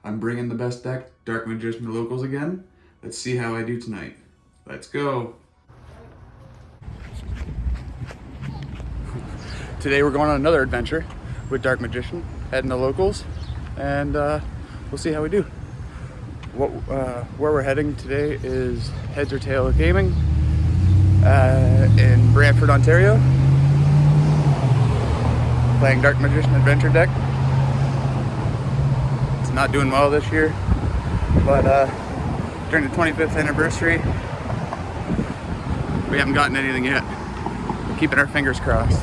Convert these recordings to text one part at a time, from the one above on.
I'm bringing the best deck, Dark Magician to locals again. Let's see how I do tonight. Let's go. Today we're going on another adventure with Dark Magician, heading to locals, and we'll see how we do. Where we're heading today is Heads or Tails Gaming in Brantford, Ontario. Playing Dark Magician Adventure deck. It's not doing well this year, but during the 25th anniversary, we haven't gotten anything yet. Keeping our fingers crossed.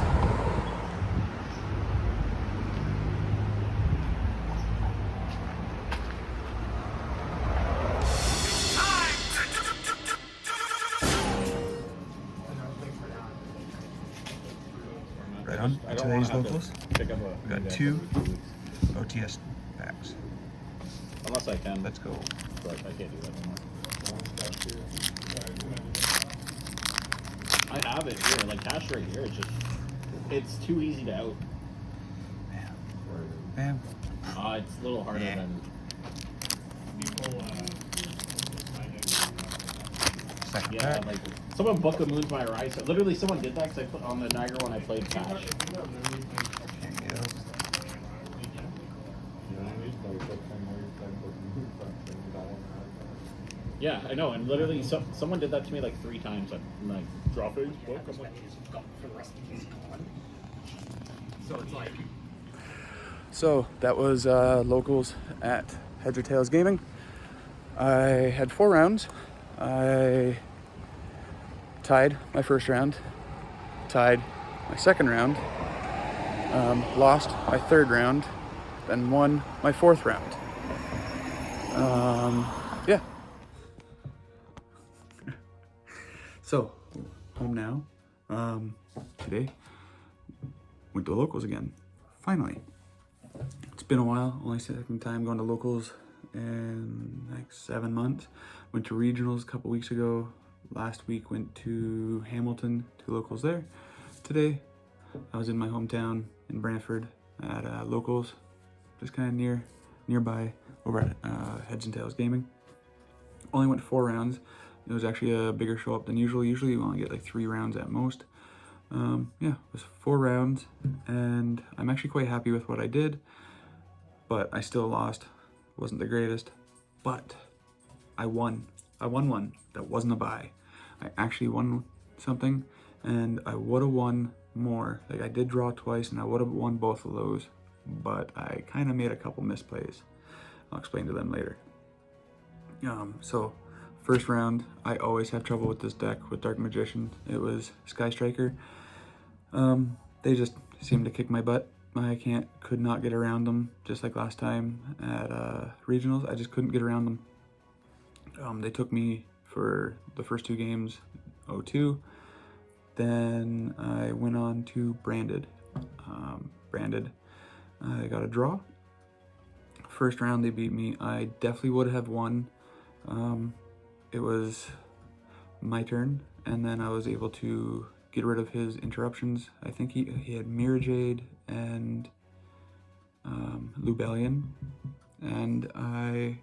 Right on. Today's locals, we got 2 OTS packs. Unless I can. Let's go. But I can't do that anymore. I have it here, like cash right here. It's too easy to out. Man. It's a little harder than. Second Yeah, pack. like someone booked the Moon's My Rise. Literally, someone did that because I put on the Niagara when I played cash. Yeah, I know, and literally, someone did that to me like 3 times. I'm like, drop his book. I'm like, for the rest of his con. So it's like. So that was locals at Heads or Tails Gaming. I had 4 rounds. I tied my first round, tied my second round, lost my third round, then won my 4th round. Yeah. So, home now. Today, went to locals again. Finally. It's been a while, only second time going to locals in like 7 months. Went to regionals a couple weeks ago. Last week went to Hamilton, 2 locals there. Today, I was in my hometown in Brantford at locals, just kind of nearby over at Heads and Tails Gaming. Only went 4 rounds. It was actually a bigger show up than usual. Usually you only get like 3 rounds at most. Yeah, it was 4 rounds, and I'm actually quite happy with what I did, but I still lost. Wasn't the greatest, but I won. I won one. That wasn't a buy. I actually won something, and I would have won more. Like, I did draw twice, and I would have won both of those, but I kind of made a couple misplays. I'll explain to them later. So first round, I always have trouble with this deck with Dark Magician. It was Sky Striker. They just seemed to kick my butt. I could not get around them, just like last time at regionals. I just couldn't get around them. They took me for the first 2 games 0-2. Then I went on to Branded. I got a draw. First round they beat me. I definitely would have won. It was my turn, and then I was able to get rid of his interruptions. I think he had Mirror Jade and Lubellion, and I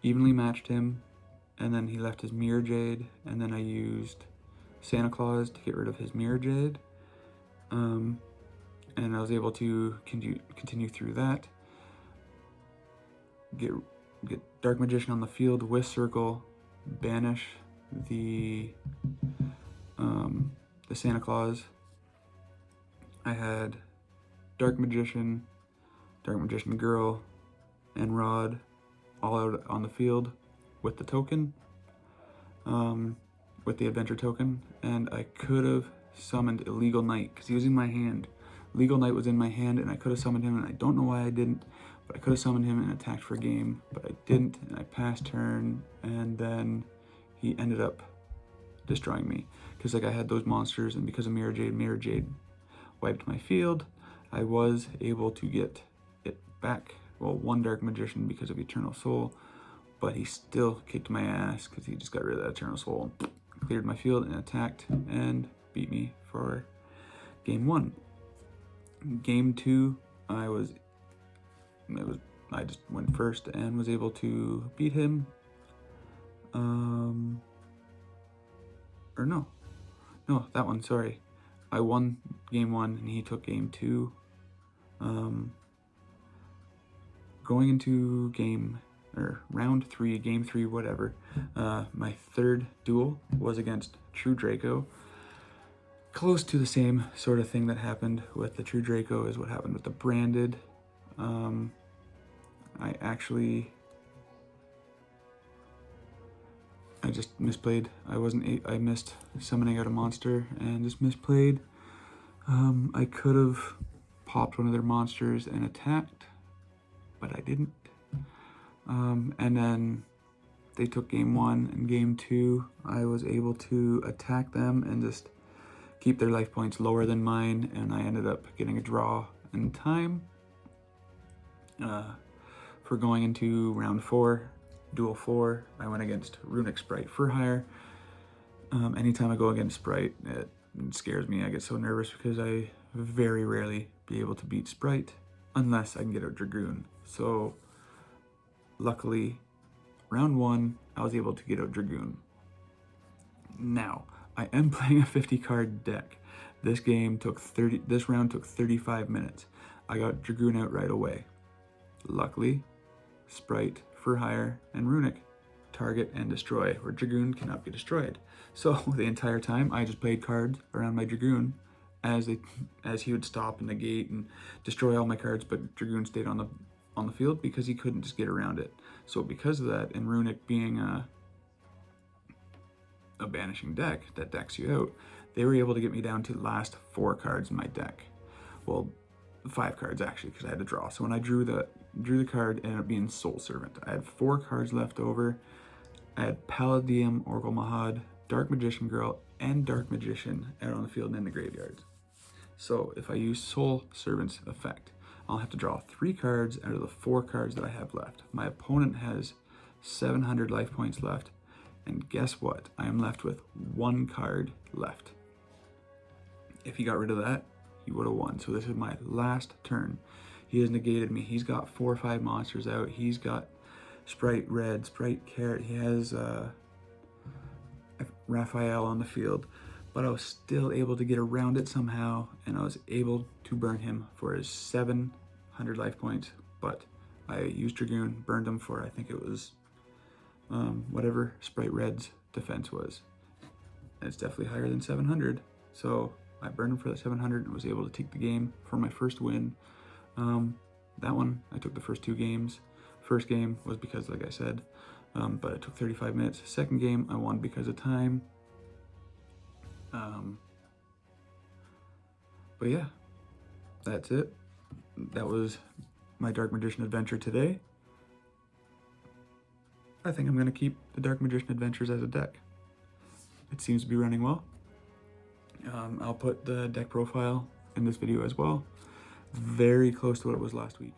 evenly matched him, and then he left his Mirror Jade, and then I used Santa Claus to get rid of his Mirror Jade, and I was able to continue through that, get Dark Magician on the field with Circle, banish the Santa Claus. I had Dark Magician Girl, and Rod all out on the field with the token, with the adventure token, and I could have summoned Illegal Knight because he was in my hand. Legal Knight was in my hand, and I could have summoned him, and I don't know why I didn't, but I could have summoned him and attacked for game, but I didn't, and I passed turn, and then he ended up destroying me because like I had those monsters, and because of Mirror Jade wiped my field. I was able to get it back. Well, 1 Dark Magician because of Eternal Soul, but he still kicked my ass because he just got rid of that Eternal Soul, cleared my field and attacked and beat me for game 1. Game 2, it was I just went first and was able to beat him. Or no, that one, sorry. I won game 1 and he took game 2. Going into round 3, game 3, whatever, my third duel was against True Draco. Close to the same sort of thing that happened with the True Draco is what happened with the Branded. I just misplayed. I missed summoning out a monster and just misplayed. I could have popped one of their monsters and attacked, but I didn't. And then they took game 1 and game 2. I was able to attack them and just keep their life points lower than mine, and I ended up getting a draw in time. For going into round 4, duel 4, I went against Runic Sprite for hire. Anytime I go against Sprite, it scares me. I get so nervous because I very rarely be able to beat Sprite unless I can get a Dragoon. So luckily, round 1, I was able to get a Dragoon. Now, I am playing a 50 card deck. This round took 35 minutes. I got Dragoon out right away. Luckily, Sprite, for hire, and Runic target and destroy, where Dragoon cannot be destroyed. So the entire time I just played cards around my Dragoon as he would stop and negate and destroy all my cards, but Dragoon stayed on the field because he couldn't just get around it. So because of that, and Runic being a banishing deck that decks you out, they were able to get me down to the last 4 cards in my deck. Well, 5 cards actually, because I had to draw. So when I drew the card, it ended up being Soul Servant. I had 4 cards left over. I had Palladium, Oracle Mahad, Dark Magician Girl, and Dark Magician out on the field and in the graveyards. So if I use Soul Servant's effect, I'll have to draw 3 cards out of the 4 cards that I have left. My opponent has 700 life points left, and guess what? I am left with 1 card left. If he got rid of that, he would have won. So this is my last turn. He has negated me. He's got 4 or 5 monsters out. He's got Sprite Red, Sprite Carrot. He has Raphael on the field. But I was still able to get around it somehow, and I was able to burn him for his 700 life points. But I used Dragoon, burned him for, I think it was whatever Sprite Red's defense was. And it's definitely higher than 700. So I burned him for that 700 and was able to take the game for my first win. That one, I took the first 2 games. First game was because, like I said, but it took 35 minutes. Second game, I won because of time. But yeah, that's it. That was my Dark Magician adventure today. I think I'm going to keep the Dark Magician adventures as a deck. It seems to be running well. I'll put the deck profile in this video as well. Very close to what it was last week.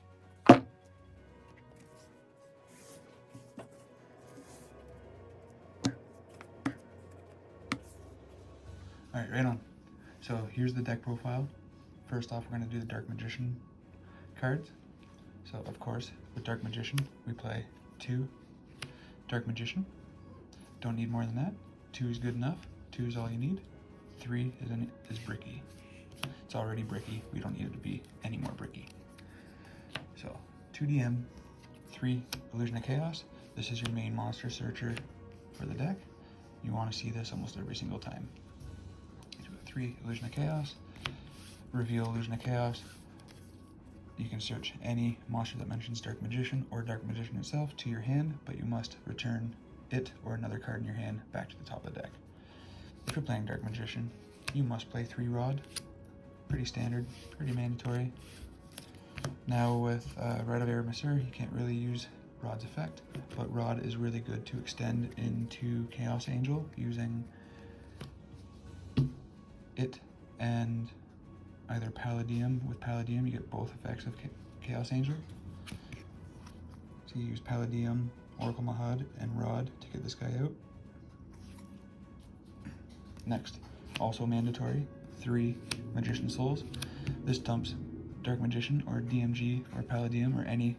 Alright, right on. So here's the deck profile. First off, we're going to do the Dark Magician cards. So of course, with Dark Magician, we play 2 Dark Magician. Don't need more than that. 2 is good enough. 2 is all you need. 3 is bricky. It's already bricky. We don't need it to be any more bricky. So 2 DM, 3 Illusion of Chaos. This is your main monster searcher for the deck. You want to see this almost every single time. So 3 Illusion of Chaos. Reveal Illusion of Chaos. You can search any monster that mentions Dark Magician or Dark Magician itself to your hand, but you must return it or another card in your hand back to the top of the deck. If you're playing Dark Magician, you must play 3 Rod. Pretty standard, pretty mandatory. Now with Rite of Aramasur, you can't really use Rod's effect, but Rod is really good to extend into Chaos Angel using it and either Palladium. With Palladium, you get both effects of Chaos Angel. So you use Palladium, Oracle Mahad, and Rod to get this guy out. Next, also mandatory, 3 Magician Souls. This dumps Dark Magician or DMG or Palladium or any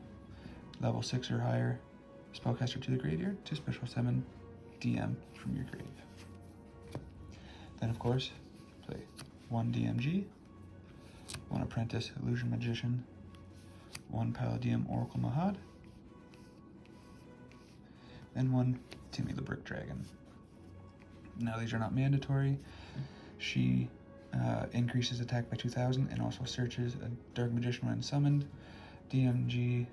level 6 or higher spellcaster to the graveyard to special summon DM from your grave. Then of course, play 1 DMG, 1 Apprentice Illusion Magician, 1 Palladium Oracle Mahad, and 1 Timmy the Brick Dragon. Now these are not mandatory. She increases attack by 2,000 and also searches a Dark Magician when summoned. DMG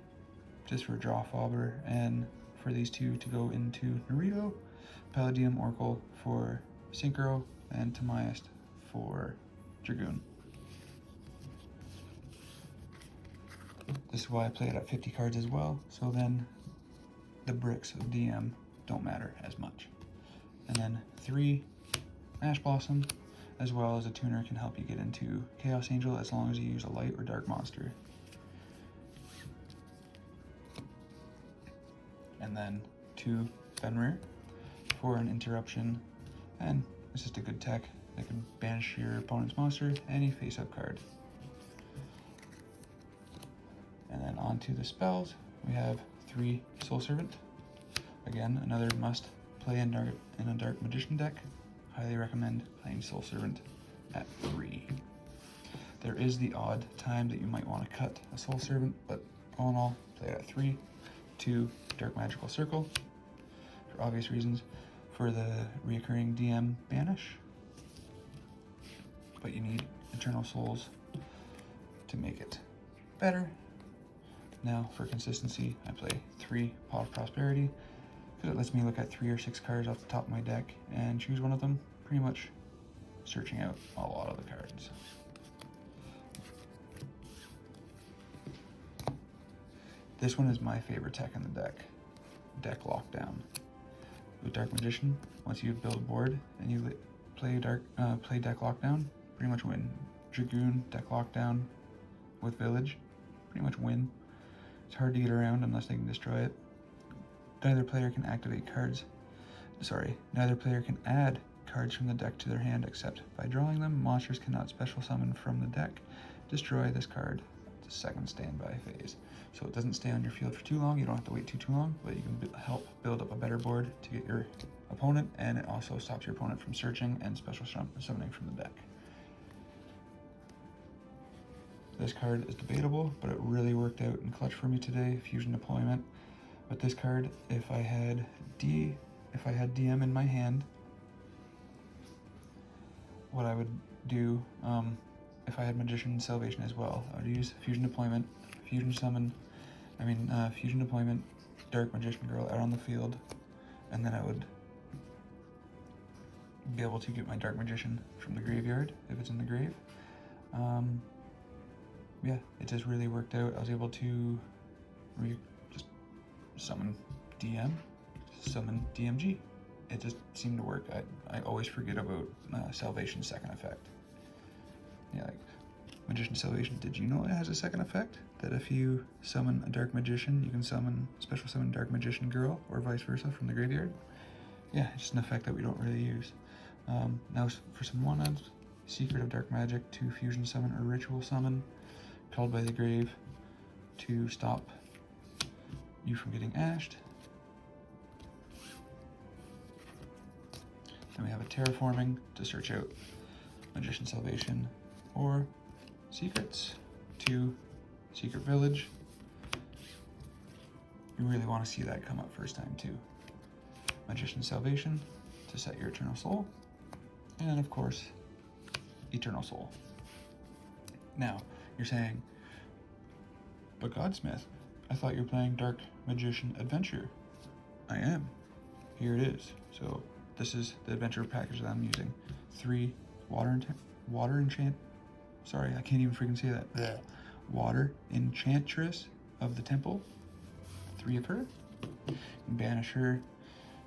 just for draw fobber, and for these two to go into Naruto. Palladium Oracle for Synchro, and Tamiast for Dragoon. This is why I play it at 50 cards as well, so then the bricks of DM don't matter as much. And then 3 Ash Blossom, as well as a tuner can help you get into Chaos Angel as long as you use a light or dark monster. And then 2 Fenrir for an interruption, and it's just a good tech that can banish your opponent's monster any face-up card. And then on to the spells, we have 3 Soul Servant. Again, another must play in a Dark Magician deck. Highly recommend playing Soul Servant at 3. There is the odd time that you might want to cut a Soul Servant, but all in all, play it at 3. 2 Dark Magical Circle, for obvious reasons, for the reoccurring DM banish, but you need Eternal Souls to make it better. Now for consistency, I play 3 Pot of Prosperity, because it lets me look at 3 or 6 cards off the top of my deck and choose one of them, pretty much searching out a lot of the cards. This one is my favorite tech in the deck, Deck Lockdown. With Dark Magician, once you build a board and you play Deck Lockdown, pretty much win. Dragoon, Deck Lockdown with Village, pretty much win. It's hard to get around unless they can destroy it. Neither player can add cards from the deck to their hand except by drawing them. Monsters cannot special summon from the deck. Destroy this card. It's a second standby phase. So it doesn't stay on your field for too long. You don't have to wait too long, but you can help build up a better board to get your opponent, and it also stops your opponent from searching and special summoning from the deck. This card is debatable, but it really worked out in clutch for me today. Fusion Deployment. With this card, if I had DM in my hand, what I would do, if I had Magician Salvation as well, I would use Fusion Deployment, Fusion Deployment, Dark Magician Girl out on the field, and then I would be able to get my Dark Magician from the graveyard if it's in the grave. Yeah, it just really worked out. I was able to just summon DM, summon DMG. It just seemed to work. I always forget about Salvation's second effect. Yeah, like Magician Salvation, did you know it has a second effect? That if you summon a Dark Magician, you can special summon Dark Magician Girl, or vice versa from the graveyard? Yeah, it's just an effect that we don't really use. Now for some one-ups, Secret of Dark Magic to Fusion Summon or Ritual Summon, Called by the Grave to stop you from getting ashed. Then we have a Terraforming to search out Magician Salvation or Secrets to Secret Village. You really want to see that come up first time too. Magician Salvation to set your Eternal Soul, and of course, Eternal Soul. Now, you're saying, but Godsmith, I thought you were playing Dark Magician Adventure. I am. Here it is. So this is the adventure package that I'm using. 3 Water Enchant. Sorry, I can't even freaking say that. Blech. Water Enchantress of the Temple. 3 of her. You can banish her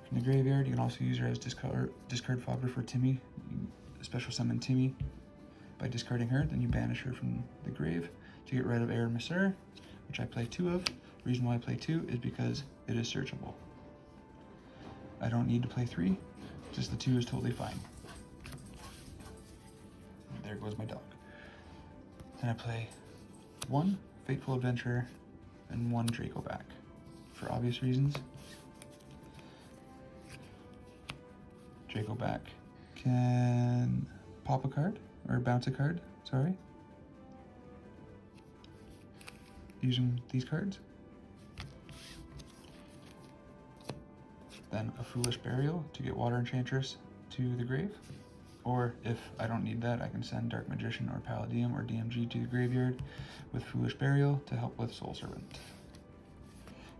from the graveyard. You can also use her as discard fodder for Timmy. You can special summon Timmy by discarding her. Then you banish her from the grave to get rid of Air Messer, which I play 2 of. The reason why I play 2 is because it is searchable. I don't need to play 3. Just the 2 is totally fine. And there goes my dog. Then I play 1 Fateful Adventurer and 1 Draco back. obvious reasons. Draco back can pop a card, or bounce a card, sorry. Using these cards. Then a Foolish Burial to get Water Enchantress to the grave. Or if I don't need that, I can send Dark Magician or Palladium or DMG to the graveyard with Foolish Burial to help with Soul Servant.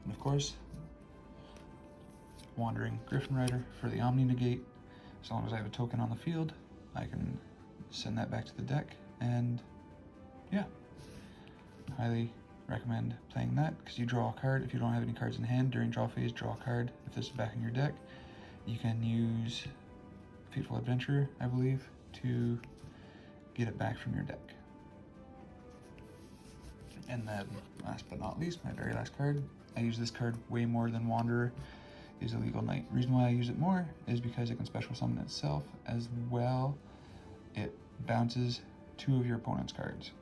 And of course, Wandering Griffin Rider for the Omni Negate. As long as I have a token on the field, I can send that back to the deck, and yeah, highly recommend playing that because you draw a card. If you don't have any cards in hand during draw phase, draw a card. If this is back in your deck, you can use Fateful Adventure, I believe, to get it back from your deck. And then, last but not least, my very last card. I use this card way more than Wanderer, is Illegal Knight. Reason why I use it more is because it can special summon itself as well. It bounces 2 of your opponent's cards.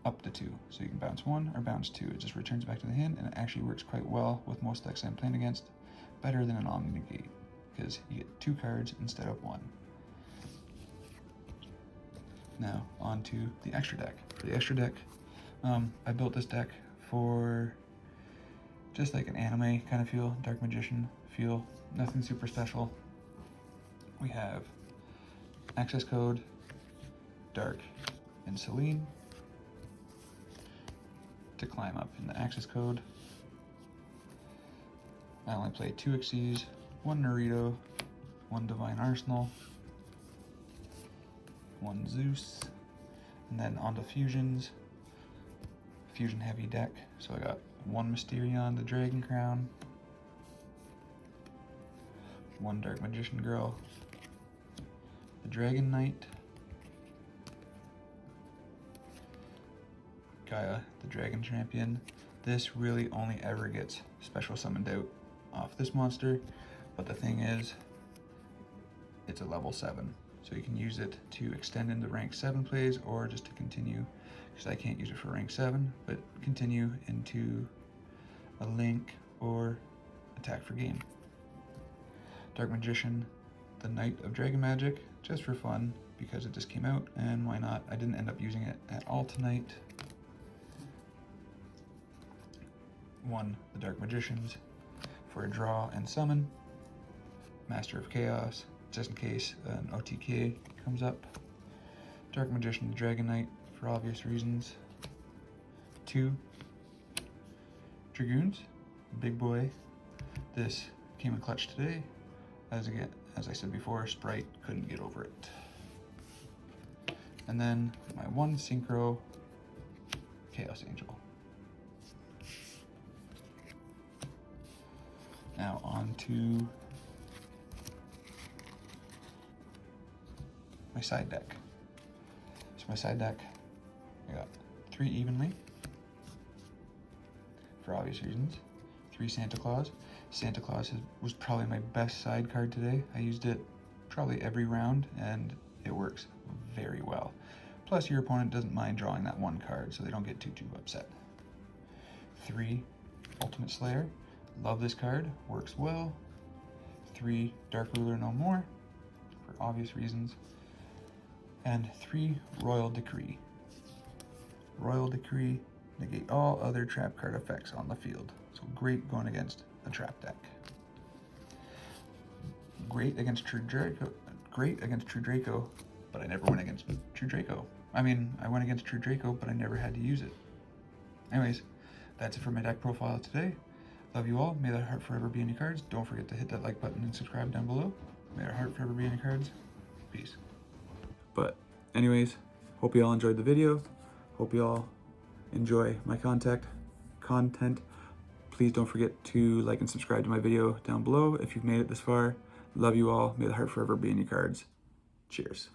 Up to 2. So you can bounce 1 or bounce 2. It just returns back to the hand, and it actually works quite well with most decks I'm playing against. Better than an Omni Negate, because you get 2 cards instead of 1. Now, on to the extra deck. For the extra deck, I built this deck for just like an anime kind of feel, Dark Magician feel, nothing super special. We have access code, Dark, and Selene to climb up in the access code. I only play 2 Xyz, 1 Naruto, 1 Divine Arsenal, 1 Zeus, and then onto fusions. Fusion heavy deck, so I got 1 Mysterion, the Dragon Crown, 1 Dark Magician Girl, the Dragon Knight, Gaia, the Dragon Champion. This really only ever gets special summoned out off this monster, but the thing is, it's a level 7, so you can use it to extend into rank 7 plays, or just to continue, because I can't use it for rank 7, but continue into a Link or attack for game. Dark Magician, the Knight of Dragon Magic, just for fun, because it just came out, and why not? I didn't end up using it at all tonight. 1, the Dark Magicians, for a draw and summon. Master of Chaos, just in case an OTK comes up. Dark Magician, the Dragon Knight, for obvious reasons. 2, Dragoons, big boy. This came in clutch today. As I said before, Sprite couldn't get over it. And then my 1 Synchro Chaos Angel. Now on to my side deck. So my side deck, I got 3 Evenly, for obvious reasons. 3 Santa Claus. Santa Claus was probably my best side card today. I used it probably every round, and it works very well. Plus, your opponent doesn't mind drawing that 1 card, so they don't get too upset. 3 Ultimate Slayer. Love this card, works well. 3 Dark Ruler No More, for obvious reasons. And 3 Royal Decree. Royal Decree, negate all other trap card effects on the field. So great going against a trap deck. Great against True Draco. Great against True Draco, but I never went against True Draco. I mean, I went against True Draco, but I never had to use it. Anyways, that's it for my deck profile today. Love you all. May the heart forever be in your cards. Don't forget to hit that like button and subscribe down below. May our heart forever be in your cards. Peace. But anyways, hope you all enjoyed the video. Hope you all enjoy my content. Please don't forget to like and subscribe to my video down below if you've made it this far. Love you all. May the heart forever be in your cards. Cheers.